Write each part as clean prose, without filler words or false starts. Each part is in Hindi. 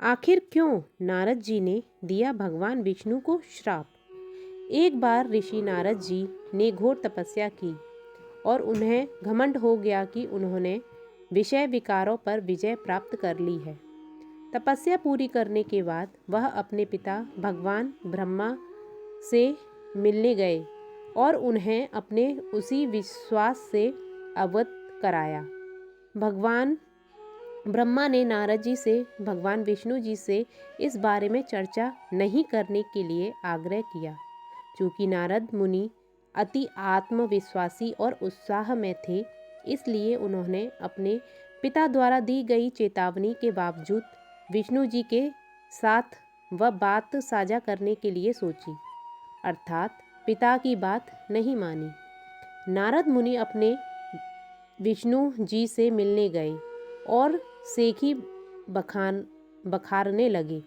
आखिर क्यों नारद जी ने दिया भगवान विष्णु को श्राप? एक बार ऋषि नारद जी ने घोर तपस्या की और उन्हें घमंड हो गया कि उन्होंने विषय विकारों पर विजय प्राप्त कर ली है। तपस्या पूरी करने के बाद वह अपने पिता भगवान ब्रह्मा से मिलने गए और उन्हें अपने उसी विश्वास से अवगत कराया। भगवान ब्रह्मा ने नारद जी से भगवान विष्णु जी से इस बारे में चर्चा नहीं करने के लिए आग्रह किया। चूँकि नारद मुनि अति आत्मविश्वासी और उत्साह में थे, इसलिए उन्होंने अपने पिता द्वारा दी गई चेतावनी के बावजूद विष्णु जी के साथ वह बात साझा करने के लिए सोची, अर्थात पिता की बात नहीं मानी। नारद मुनि अपने विष्णु जी से मिलने गए और सेखी बखारने लगे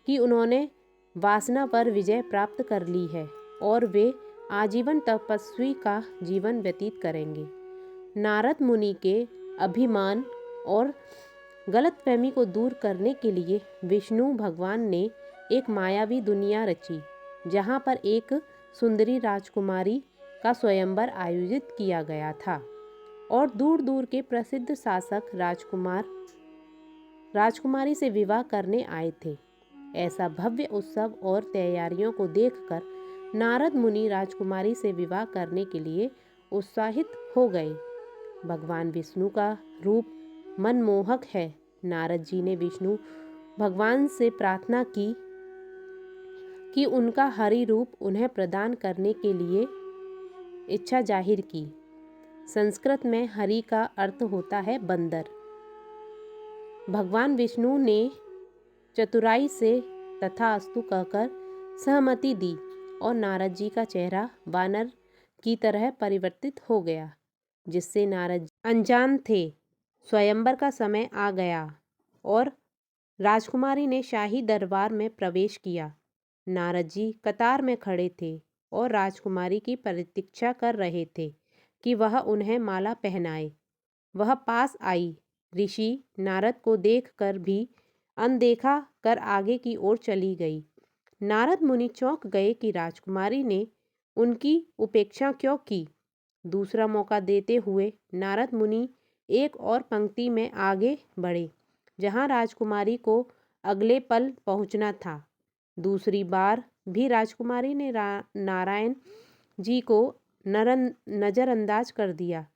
कि उन्होंने वासना पर विजय प्राप्त कर ली है और वे आजीवन तपस्वी का जीवन व्यतीत करेंगे। नारद मुनि के अभिमान और गलतफहमी को दूर करने के लिए विष्णु भगवान ने एक मायावी दुनिया रची, जहाँ पर एक सुंदरी राजकुमारी का स्वयंवर आयोजित किया गया था और दूर दूर के प्रसिद्ध शासक राजकुमारी से विवाह करने आए थे। ऐसा भव्य उत्सव और तैयारियों को देखकर नारद मुनि राजकुमारी से विवाह करने के लिए उत्साहित हो गए। भगवान विष्णु का रूप मनमोहक है। नारद जी ने विष्णु भगवान से प्रार्थना की कि उनका हरि रूप उन्हें प्रदान करने के लिए इच्छा जाहिर की। संस्कृत में हरि का अर्थ होता है बंदर। भगवान विष्णु ने चतुराई से तथास्तु कहकर सहमति दी और नारद जी का चेहरा वानर की तरह परिवर्तित हो गया, जिससे नारद जी अनजान थे। स्वयंवर का समय आ गया और राजकुमारी ने शाही दरबार में प्रवेश किया। नारद जी कतार में खड़े थे और राजकुमारी की प्रतीक्षा कर रहे थे कि वह उन्हें माला पहनाए। वह पास आई, ऋषि नारद को देखकर भी अनदेखा कर आगे की ओर चली गई। नारद मुनि चौंक गए कि राजकुमारी ने उनकी उपेक्षा क्यों की। दूसरा मौका देते हुए नारद मुनि एक और पंक्ति में आगे बढ़े, जहां राजकुमारी को अगले पल पहुंचना था। दूसरी बार भी राजकुमारी ने नारायण जी को नज़रअंदाज कर दिया।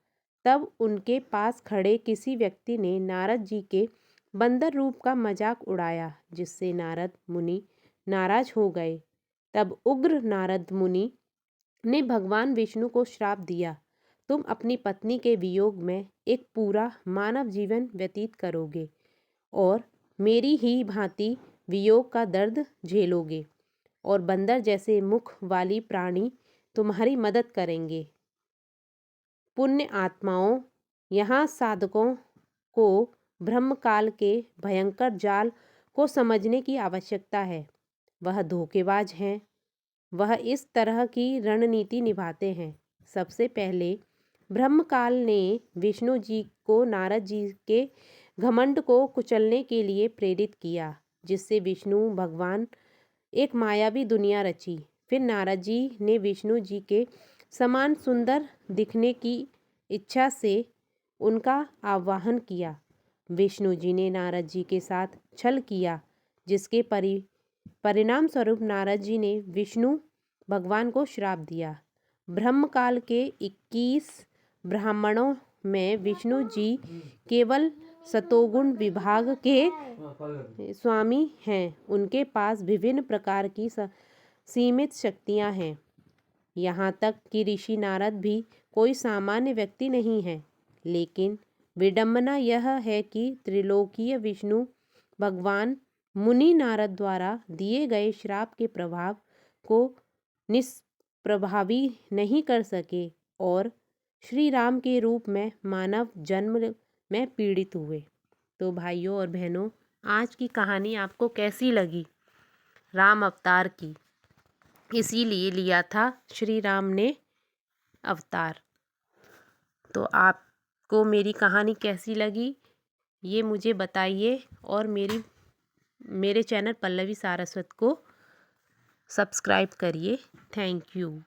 तब उनके पास खड़े किसी व्यक्ति ने नारद जी के बंदर रूप का मजाक उड़ाया, जिससे नारद मुनि नाराज हो गए। तब उग्र नारद मुनि ने भगवान विष्णु को श्राप दिया, तुम अपनी पत्नी के वियोग में एक पूरा मानव जीवन व्यतीत करोगे और मेरी ही भांति वियोग का दर्द झेलोगे और बंदर जैसे मुख वाली प्राणी तुम्हारी मदद करेंगे। पुण्य आत्माओं, यहाँ साधकों को ब्रह्मकाल के भयंकर जाल को समझने की आवश्यकता है। वह धोखेबाज हैं। वह इस तरह की रणनीति निभाते हैं। सबसे पहले ब्रह्मकाल ने विष्णु जी को नारद जी के घमंड को कुचलने के लिए प्रेरित किया, जिससे विष्णु भगवान एक मायावी दुनिया रची। फिर नारद जी ने विष्णु जी के समान सुंदर दिखने की इच्छा से उनका आवाहन किया। विष्णु जी ने नारद जी के साथ छल किया, जिसके परिणाम स्वरूप नारद जी ने विष्णु भगवान को श्राप दिया। ब्रह्मकाल के 21 ब्राह्मणों में विष्णु जी केवल सतोगुण विभाग के स्वामी हैं। उनके पास विभिन्न प्रकार की सीमित शक्तियां हैं। यहाँ तक कि ऋषि नारद भी कोई सामान्य व्यक्ति नहीं है। लेकिन विडंबना यह है कि त्रिलोकीय विष्णु भगवान मुनि नारद द्वारा दिए गए श्राप के प्रभाव को निष्प्रभावी नहीं कर सके और श्री राम के रूप में मानव जन्म में पीड़ित हुए। तो भाइयों और बहनों, आज की कहानी आपको कैसी लगी? राम अवतार की, इसीलिए लिया था श्री राम ने अवतार। तो आपको मेरी कहानी कैसी लगी ये मुझे बताइए और मेरे चैनल पल्लवी सारस्वत को सब्सक्राइब करिए। Thank you.